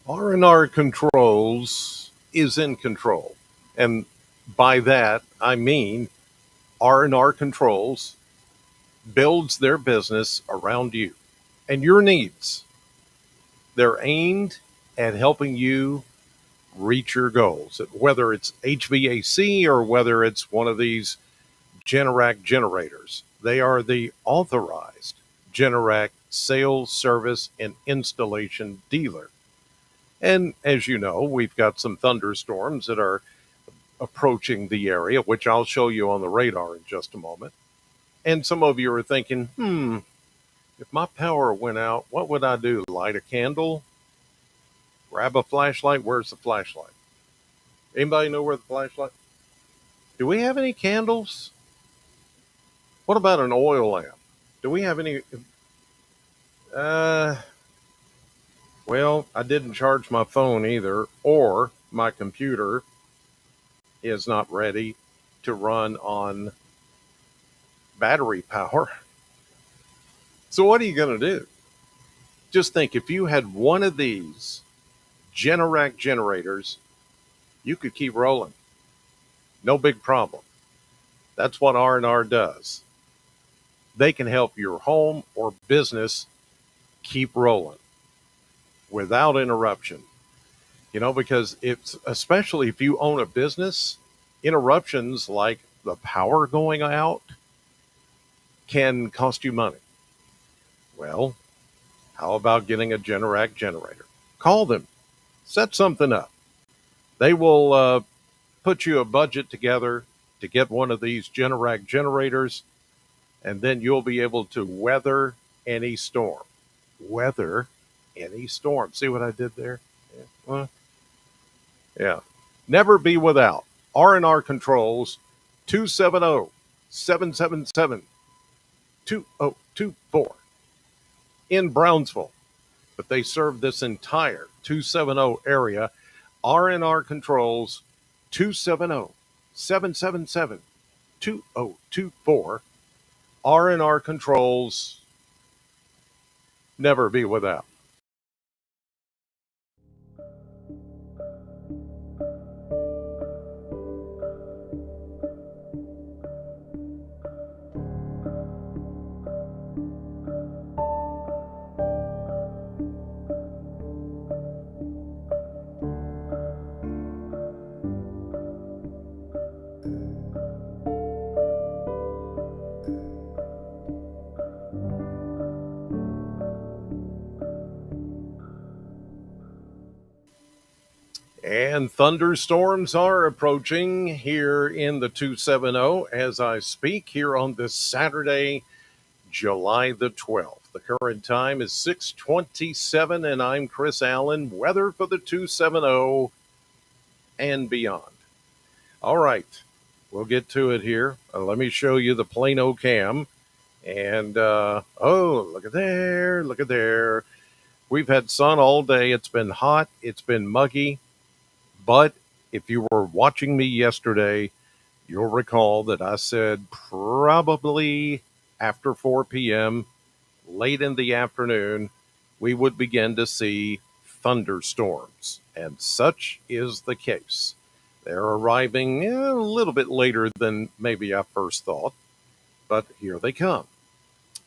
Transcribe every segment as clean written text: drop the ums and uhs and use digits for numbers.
R&R Controls is in control. And by that, I mean R&R Controls builds their business around you and your needs. They're aimed at helping you reach your goals, whether it's HVAC or whether it's one of these Generac generators. They are the authorized Generac sales, service, and installation dealer. And as you know, we've got some thunderstorms that are approaching the area, which I'll show you on the radar in just a moment. And some of you are thinking, if my power went out, what would I do? Light a candle? Grab a flashlight? Where's the flashlight? Anybody know where the flashlight? Do we have any candles? What about an oil lamp? Do we have any? Uh, well, I didn't charge my phone either, or my computer is not ready to run on battery power. So, what are you going to do? Just think if you had one of these Generac generators, you could keep rolling. No big problem. That's what R&R does. They can help your home or business keep rolling without interruption. Because it's especially if you own a business, interruptions like the power going out can cost you money. Well, how about getting a Generac generator? Call them, set something up. They will put you a budget together to get one of these Generac generators, and then you'll be able to weather any storm. Weather any storm. See what I did there? Yeah. Well, yeah. Never be without R&R Controls 270-777-2024 in Brownsville. But they serve this entire 270 area. R&R Controls 270-777-2024. R&R Controls, never be without. And thunderstorms are approaching here in the 270 as I speak here on this Saturday, July the 12th. The current time is 6:27, and I'm Chris Allen. Weather for the 270 and beyond. All right, we'll get to it here. Let me show you the Plano cam. And oh, look at there, look at there. We've had sun all day. It's been hot. It's been muggy. But if you were watching me yesterday, you'll recall that I said probably after 4 p.m., late in the afternoon, we would begin to see thunderstorms. And such is the case. They're arriving a little bit later than maybe I first thought, but here they come.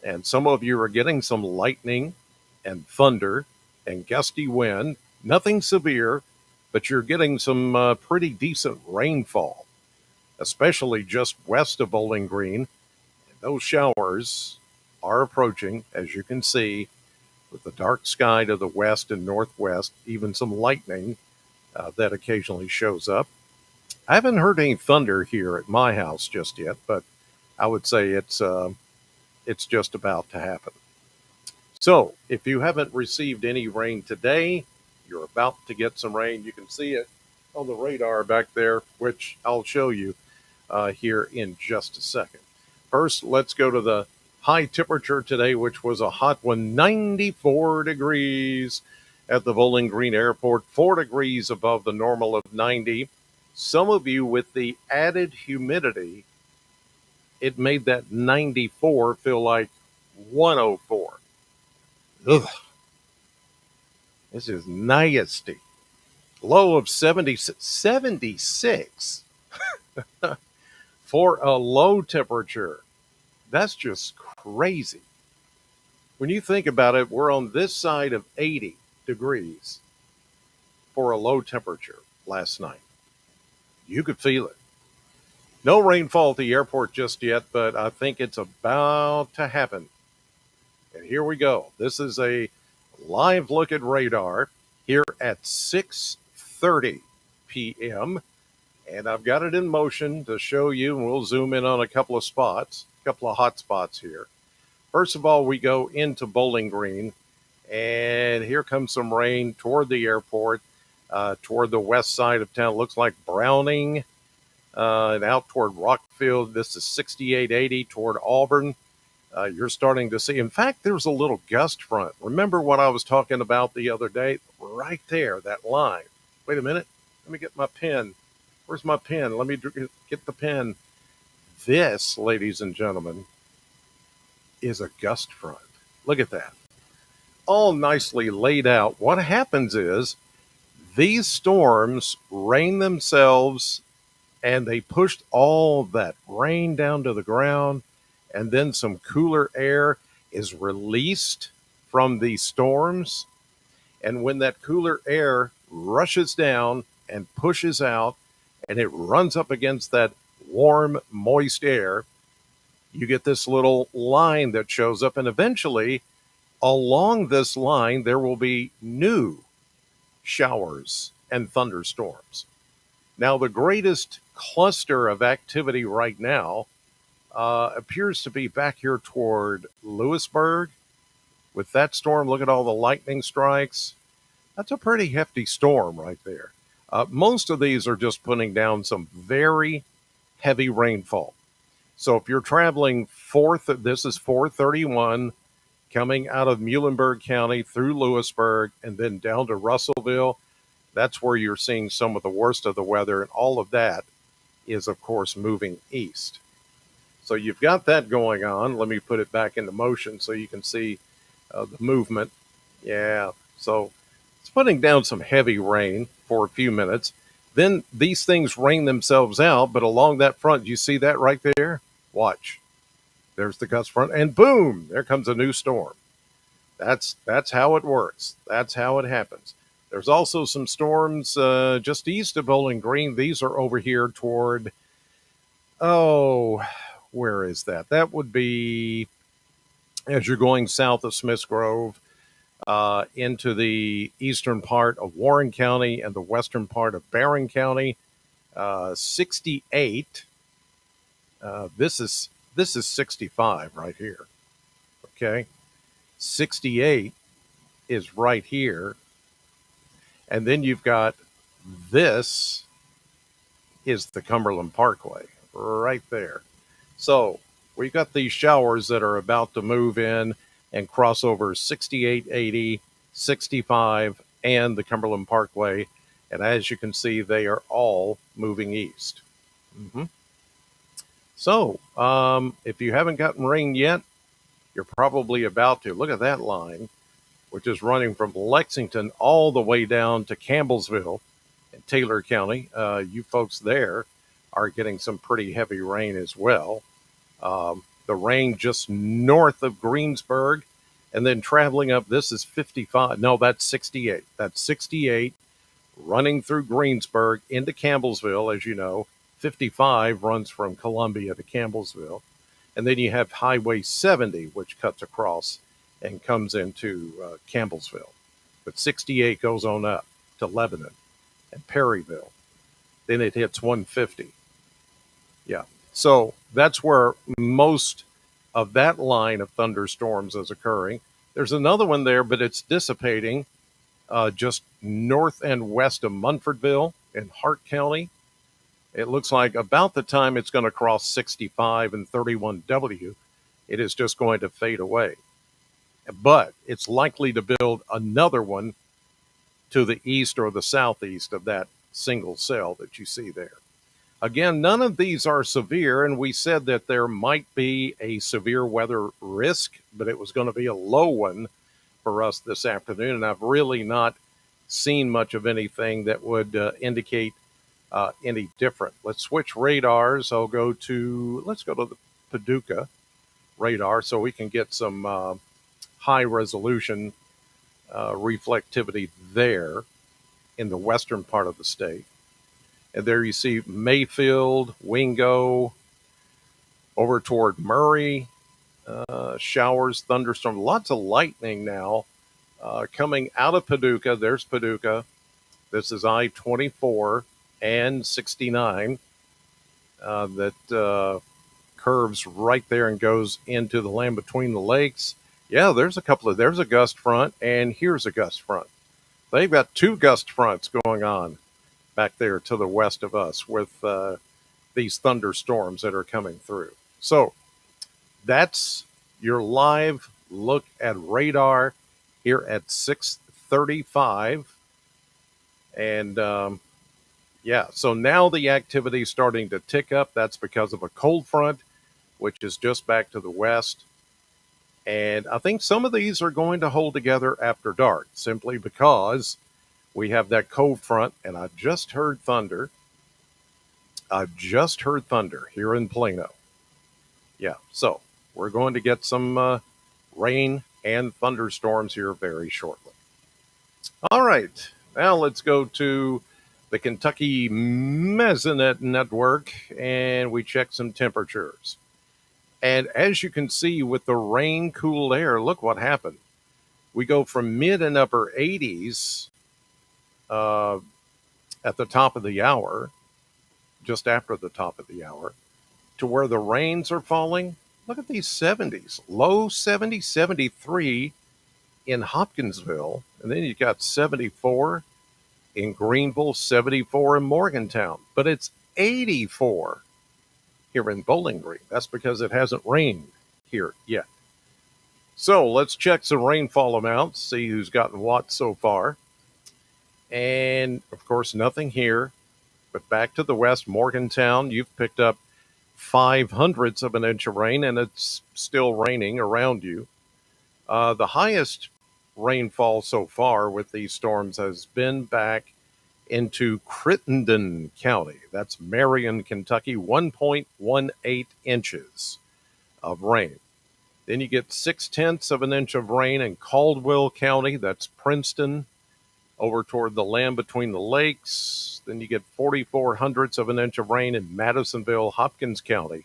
And some of you are getting some lightning and thunder and gusty wind. Nothing severe, but you're getting some pretty decent rainfall, especially just west of Bowling Green. And those showers are approaching, as you can see, with the dark sky to the west and northwest, even some lightning that occasionally shows up. I haven't heard any thunder here at my house just yet, but I would say it's just about to happen. So if you haven't received any rain today, you're about to get some rain. You can see it on the radar back there, which I'll show you here in just a second. First, let's go to the high temperature today, which was a hot one, 94 degrees at the Bowling Green Airport, 4 degrees above the normal of 90. Some of you with the added humidity, it made that 94 feel like 104. Ugh. This is nasty. Low of 76 for a low temperature. That's just crazy. When you think about it, we're on this side of 80 degrees for a low temperature last night. You could feel it. No rainfall at the airport just yet, but I think it's about to happen. And here we go. This is a live look at radar here at 6:30 p.m. And I've got it in motion to show you, and we'll zoom in on a couple of spots, a couple of hot spots here. First of all, we go into Bowling Green, and here comes some rain toward the airport, toward the west side of town. It looks like Browning, and out toward Rockfield. This is 6880 toward Auburn. You're starting to see. In fact, there's a little gust front. Remember what I was talking about the other day? Right there, that line. Wait a minute. Let me get my pen. Where's my pen? Let me get the pen. This, ladies and gentlemen, is a gust front. Look at that. All nicely laid out. What happens is these storms rain themselves and they pushed all that rain down to the ground, and then some cooler air is released from these storms. And when that cooler air rushes down and pushes out and it runs up against that warm, moist air, you get this little line that shows up. And eventually, along this line, there will be new showers and thunderstorms. Now, the greatest cluster of activity right now appears to be back here toward Lewisburg. With that storm, look at all the lightning strikes. That's a pretty hefty storm right there. Most of these are just putting down some very heavy rainfall. So if you're traveling this is 431 coming out of Muhlenberg County through Lewisburg and then down to Russellville, that's where you're seeing some of the worst of the weather. And all of that is, of course, moving east. So you've got that going on. Let me put it back into motion so you can see the movement. Yeah, so it's putting down some heavy rain for a few minutes. Then these things rain themselves out, but along that front, you see that right there? Watch. There's the gust front, and boom, there comes a new storm. That's how it works. That's how it happens. There's also some storms just east of Bowling Green. These are over here toward, where is that? That would be as you're going south of Smiths Grove into the eastern part of Warren County and the western part of Barron County. 68. This is 65 right here. Okay. 68 is right here. And then you've got this is the Cumberland Parkway right there. So we've got these showers that are about to move in and cross over 68, 80, 65, and the Cumberland Parkway. And as you can see, they are all moving east. Mm-hmm. So if you haven't gotten rain yet, you're probably about to. Look at that line, which is running from Lexington all the way down to Campbellsville in Taylor County. You folks there are getting some pretty heavy rain as well. The rain just north of Greensburg, and then traveling up, this is 55. No, that's 68. That's 68 running through Greensburg into Campbellsville, as you know. 55 runs from Columbia to Campbellsville. And then you have Highway 70, which cuts across and comes into Campbellsville. But 68 goes on up to Lebanon and Perryville. Then it hits 150. Yeah. So that's where most of that line of thunderstorms is occurring. There's another one there, but it's dissipating just north and west of Munfordville in Hart County. It looks like about the time it's going to cross 65 and 31W, it is just going to fade away. But it's likely to build another one to the east or the southeast of that single cell that you see there. Again, none of these are severe, and we said that there might be a severe weather risk, but it was going to be a low one for us this afternoon, and I've really not seen much of anything that would indicate any different. Let's switch radars. Let's go to the Paducah radar so we can get some high resolution reflectivity there in the western part of the state. And there you see Mayfield, Wingo, over toward Murray, showers, thunderstorms, lots of lightning now coming out of Paducah. There's Paducah. This is I-24 and 69 that curves right there and goes into the land between the lakes. Yeah, there's a gust front, and here's a gust front. They've got two gust fronts going on back there to the west of us with these thunderstorms that are coming through. So that's your live look at radar here at 6:35. And yeah, so now the activity is starting to tick up. That's because of a cold front, which is just back to the west. And I think some of these are going to hold together after dark simply because we have that cold front. And I just heard thunder. I've just heard thunder here in Plano. Yeah, so we're going to get some rain and thunderstorms here very shortly. All right, now let's go to the Kentucky Mesonet Network and we check some temperatures. And as you can see with the rain cool air, look what happened. We go from mid and upper 80s at the top of the hour, just after the top of the hour, to where the rains are falling. Look at these 70s, low 70, 73 in Hopkinsville. And then you got 74 in Greenville, 74 in Morgantown. But it's 84 here in Bowling Green. That's because it hasn't rained here yet. So let's check some rainfall amounts, see who's gotten what so far. And of course, nothing here. But back to the west, Morgantown, you've picked up 0.05 of an inch of rain, and it's still raining around you. The highest rainfall so far with these storms has been back into Crittenden County. That's Marion, Kentucky, 1.18 inches of rain. Then you get 0.6 of an inch of rain in Caldwell County. That's Princeton, over toward the land between the lakes. Then you get 0.44 of an inch of rain in Madisonville, Hopkins County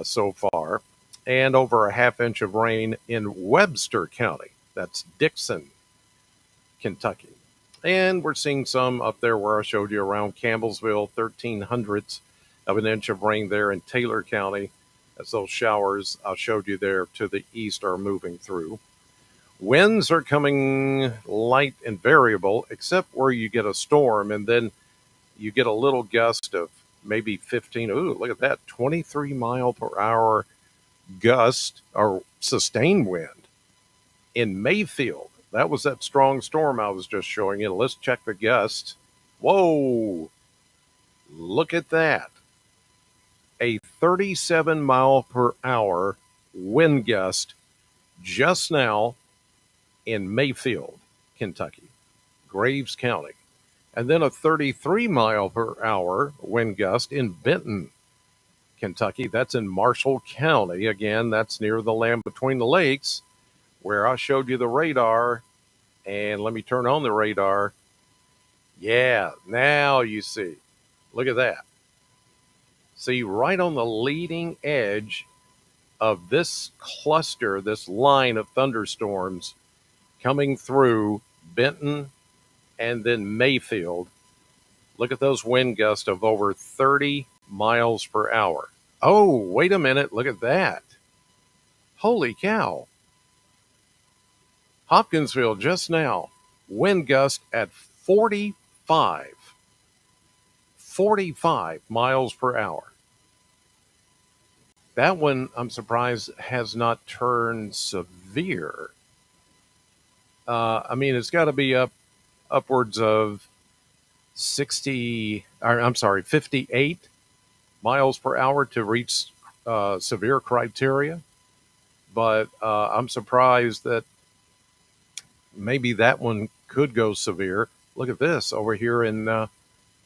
so far. And over 0.5 inch of rain in Webster County. That's Dixon, Kentucky. And we're seeing some up there where I showed you around Campbellsville, 0.13 of an inch of rain there in Taylor County, as those showers I showed you there to the east are moving through. Winds are coming light and variable, except where you get a storm and then you get a little gust of maybe 15. Ooh, look at that, 23 mile per hour gust or sustained wind in Mayfield. That was that strong storm I was just showing you. Let's check the gust. Whoa, look at that. A 37 mile per hour wind gust just now in Mayfield, Kentucky, Graves County. And then a 33 mile per hour wind gust in Benton, Kentucky. That's in Marshall County. Again, that's near the land between the lakes where I showed you the radar. And let me turn on the radar. Yeah, now you see. Look at that. See, right on the leading edge of this cluster, this line of thunderstorms coming through Benton and then Mayfield. Look at those wind gusts of over 30 miles per hour. Oh, wait a minute. Look at that. Holy cow. Hopkinsville just now, wind gust at 45 miles per hour. That one, I'm surprised, has not turned severe. I mean, it's got to be upwards of 58 miles per hour to reach severe criteria. But I'm surprised that maybe that one could go severe. Look at this over here in,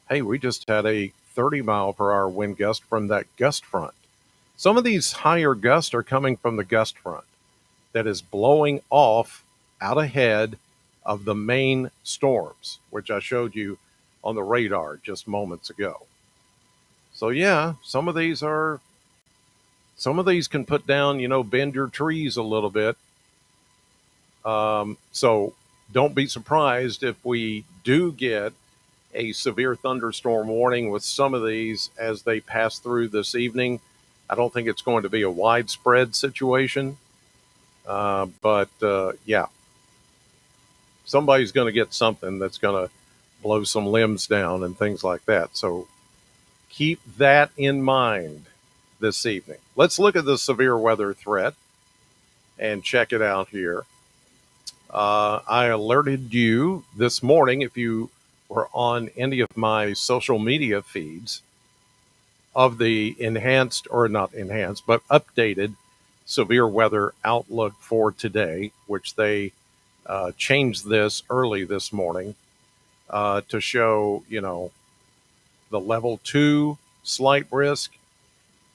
hey, we just had a 30-mile-per-hour wind gust from that gust front. Some of these higher gusts are coming from the gust front that is blowing off out ahead of the main storms, which I showed you on the radar just moments ago. So yeah, some of these can put down, bend your trees a little bit. So don't be surprised if we do get a severe thunderstorm warning with some of these as they pass through this evening. I don't think it's going to be a widespread situation, but yeah, somebody's going to get something that's going to blow some limbs down and things like that. So keep that in mind this evening. Let's look at the severe weather threat and check it out here. I alerted you this morning, if you were on any of my social media feeds, of the enhanced, or not enhanced, but updated severe weather outlook for today, which they changed this early this morning to show, the level 2 slight risk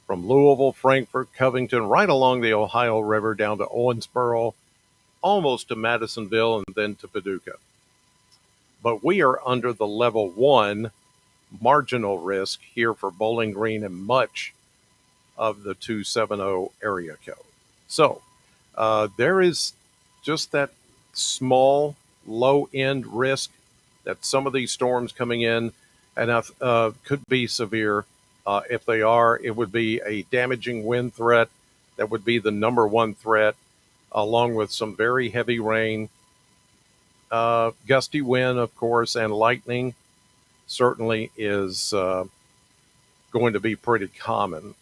from Louisville, Frankfort, Covington, right along the Ohio River down to Owensboro, almost to Madisonville, and then to Paducah. But we are under the level 1 marginal risk here for Bowling Green and much of the 270 area code. So there is just that small, low end risk that some of these storms coming in and could be severe. If they are, it would be a damaging wind threat. That would be the number one threat, along with some very heavy rain, gusty wind, of course, and lightning certainly is going to be pretty common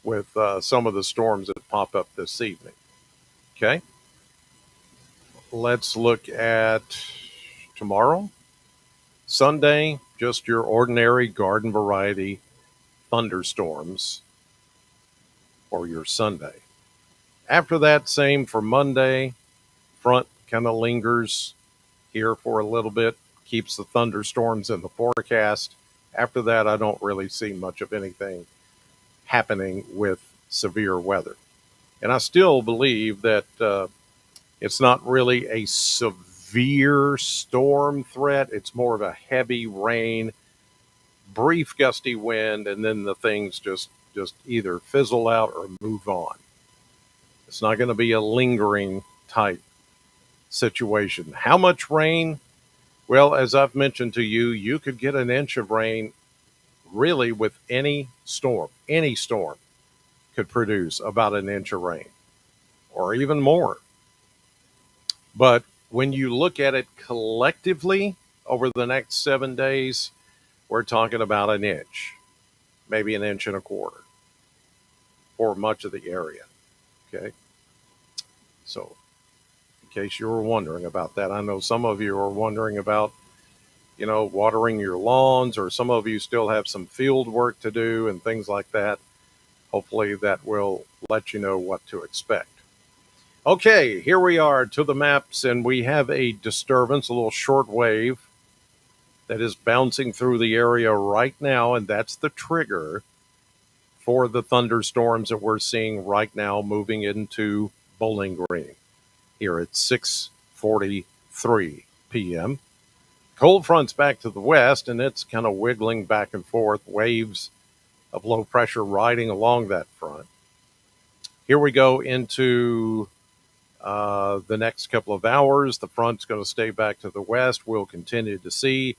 with some of the storms that pop up this evening. Okay. Let's look at tomorrow. Sunday, just your ordinary garden variety thunderstorms for your Sunday. After that, same for Monday. Front kind of lingers here for a little bit, keeps the thunderstorms in the forecast. After that, I don't really see much of anything happening with severe weather. And I still believe that it's not really a severe storm threat. It's more of a heavy rain, brief gusty wind, and then the things just either fizzle out or move on. It's not going to be a lingering type situation. How much rain? Well, as I've mentioned to you, you could get an inch of rain really with any storm. Any storm could produce about an inch of rain or even more. But when you look at it collectively over the next 7 days, we're talking about an inch, maybe an inch and a quarter for much of the area. Okay. So, in case you were wondering about that, I know some of you are wondering about, watering your lawns, or some of you still have some field work to do and things like that. Hopefully, that will let you know what to expect. Okay, here we are to the maps, and we have a disturbance, a little short wave that is bouncing through the area right now, and that's the trigger for the thunderstorms that we're seeing right now moving into Bowling Green here at 6:43 p.m. Cold front's back to the west, and it's kind of wiggling back and forth, waves of low pressure riding along that front. Here we go into the next couple of hours. The front's going to stay back to the west. We'll continue to see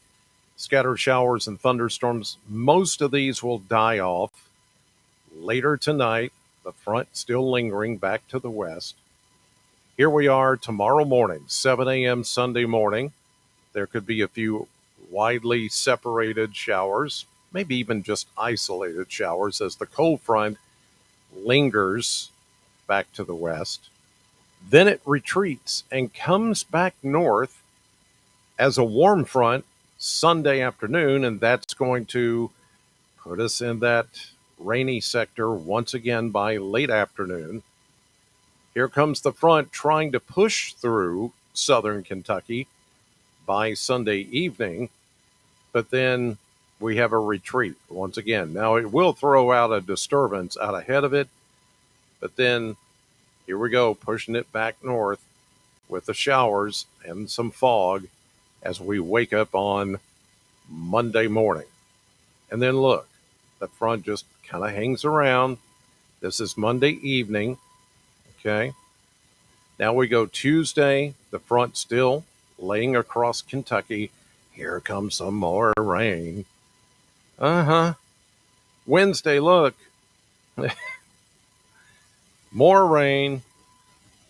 scattered showers and thunderstorms. Most of these will die off later tonight. The front still lingering back to the west. Here we are tomorrow morning, 7 a.m. Sunday morning. There could be a few widely separated showers, maybe even just isolated showers as the cold front lingers back to the west. Then it retreats and comes back north as a warm front Sunday afternoon, and that's going to put us in that rainy sector once again by late afternoon. Here comes the front trying to push through southern Kentucky by Sunday evening, but then we have a retreat once again. Now, it will throw out a disturbance out ahead of it, but then here we go, pushing it back north with the showers and some fog as we wake up on Monday morning. And then look, the front just kind of hangs around. This is Monday evening. Okay. Now we go Tuesday, the front still laying across Kentucky. Here comes some more rain. Wednesday, look, more rain.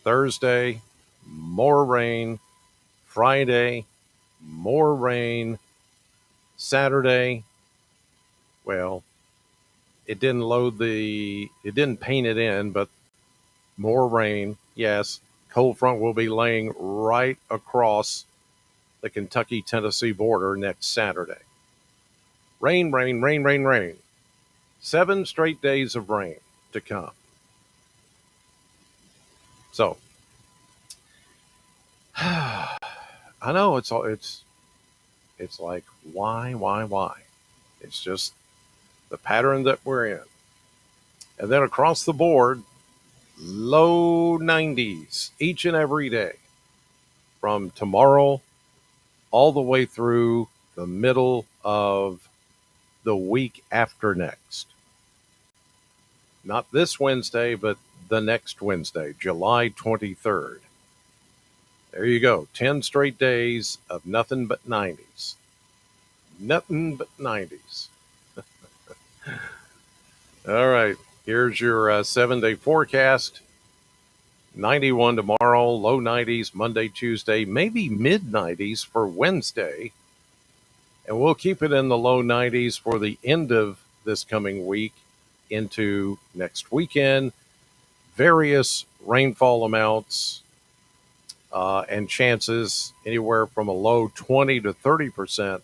Thursday, more rain. Friday, more rain. Saturday, well, it didn't paint it in, but more rain. Yes, cold front will be laying right across the Kentucky-Tennessee border next Saturday. Rain, rain, rain, rain, rain. 7 straight days of rain to come. So, I know it's like, why? It's just the pattern that we're in. And then across the board, low 90s each and every day from tomorrow all the way through the middle of the week after next. Not this Wednesday, but the next Wednesday, July 23rd. There you go. 10 straight days of nothing but 90s. Nothing but 90s. All right. Here's your 7-day forecast. 91 tomorrow, low 90s Monday, Tuesday, maybe mid 90s for Wednesday. And we'll keep it in the low 90s for the end of this coming week into next weekend. Various rainfall amounts and chances anywhere from a low 20 to 30%,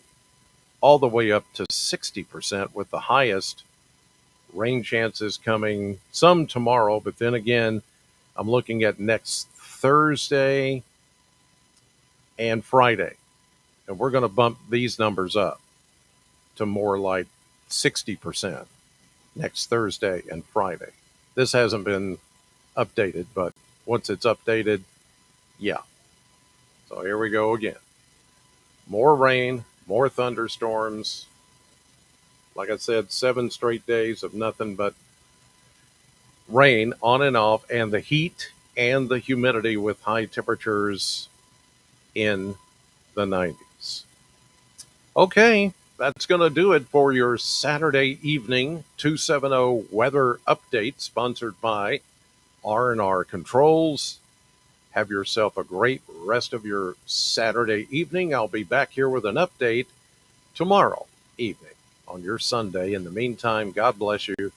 all the way up to 60%, with the highest rain chances coming some tomorrow. But then again, I'm looking at next Thursday and Friday. And we're going to bump these numbers up to more like 60% next Thursday and Friday. This hasn't been updated, but once it's updated, yeah. So here we go again. More rain, more thunderstorms. Like I said, 7 straight days of nothing but rain on and off, and the heat and the humidity with high temperatures in the 90s. Okay, that's going to do it for your Saturday evening 270 weather update, sponsored by R&R Controls. Have yourself a great rest of your Saturday evening. I'll be back here with an update tomorrow evening on your Sunday. In the meantime, God bless you.